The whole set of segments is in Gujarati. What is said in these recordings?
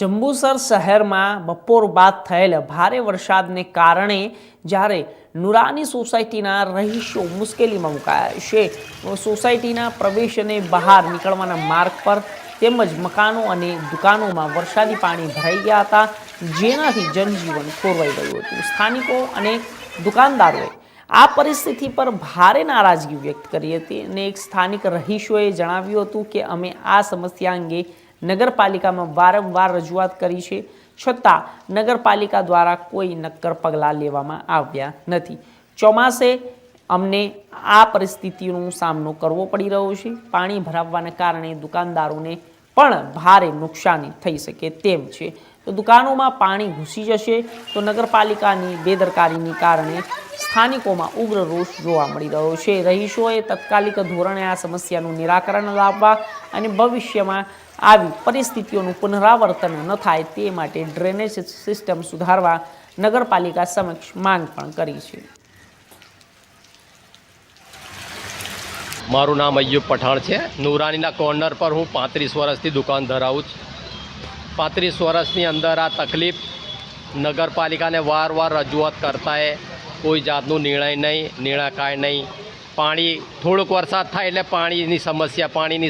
જંબુસર શહેરમાં બપોર બાદ થયેલ ભારે વરસાદને કારણે જ્યારે નુરાની સોસાયટીના રહીશો મુશ્કેલીમાં મુકાયા છે, સોસાયટીના પ્રવેશ અને બહાર નીકળવાના માર્ગ પર તેમજ મકાનો અને દુકાનોમાં વરસાદી પાણી ભરાઈ ગયા હતા, જેનાથી જનજીવન ખોરવાઈ ગયું હતું। સ્થાનિકો અને દુકાનદારોએ આ પરિસ્થિતિ પર ભારે નારાજગી વ્યક્ત કરી હતી અને એક સ્થાનિક રહીશોએ જણાવ્યું હતું કે અમે આ સમસ્યા અંગે નગરપાલિકામાં વારંવાર રજૂઆત કરી છે, છતાં નગરપાલિકા દ્વારા કોઈ નક્કર પગલાં લેવામાં આવ્યા નથી। ચોમાસે અમને આ પરિસ્થિતિનો સામનો કરવો પડી રહ્યો છે। પાણી ભરાવાના કારણે દુકાનદારોને પણ ભારે નુકસાની થઈ શકે તેમ છે। તો દુકાનોમાં પાણી ઘૂસી જશે તો નગરપાલિકાની બેદરકારીને કારણે સ્થાનિકોમાં ઉગ્ર રોષ જોવા મળી રહ્યો છે। રહીશોએ તાત્કાલિક ધોરણે આ સમસ્યાનું નિરાકરણ લાવવા અને ભવિષ્યમાં આવી પરિસ્થિતિઓનું પુનરાવર્તન ન થાય તે માટે ડ્રેનેજ સિસ્ટમ સુધારવા નગરપાલિકા સમક્ષ માંગ પણ કરી છે। મારું નામ અય્યુબ પઠાણ છે। નુરાનીના કોર્નર પર હું 35 વર્ષથી દુકાન ધરાવું છું। 35 વર્ષની અંદર આ તકલીફ નગરપાલિકાને વારવાર રજૂઆત કરતાંય કોઈ જાતનું નિર્ણય કાંઈ નહીં। પાણી થોડોક વરસાદ થાય એટલે પાણીની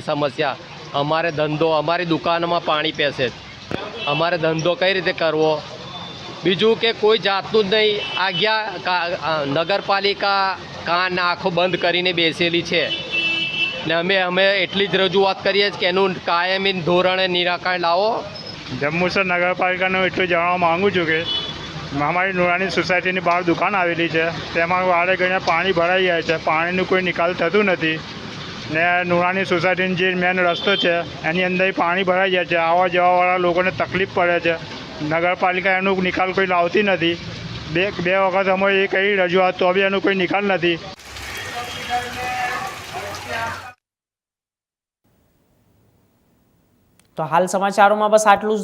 સમસ્યા અમારે ધંધો અમારી દુકાનમાં પાણી પેસે છે, અમારે ધંધો કઈ રીતે કરવો? બીજું કે કોઈ જાતનું જ નહીં। આજ્ઞા નગરપાલિકા કાન આંખો બંધ કરીને બેસેલી છે ને અમે એટલી જ રજૂઆત કરીએ છીએ કે એનું કાયમી ધોરણે નિરાકરણ લાવો। જંબુસર નગરપાલિકાનું એટલું જણાવવા માગું છું કે અમારી નુરાની સોસાયટીની બહાર દુકાન આવેલી છે, તેમાં વારે ઘડીએ પાણી ભરાઈ જાય છે, પાણીનું કોઈ નિકાલ થતું નથી ને નુરાની સોસાયટીનો જે મેન રસ્તો છે એની અંદર પાણી ભરાઈ જાય છે, આવવા જવાવાળા લોકોને તકલીફ પડે છે। નગરપાલિકા એનું નિકાલ કોઈ લાવતી નથી। બે વખત અમે એ કરી રજૂઆત તો બી એનું કોઈ નિકાલ નથી। તો હાલ સમાચારોમાં બસ આટલું જ।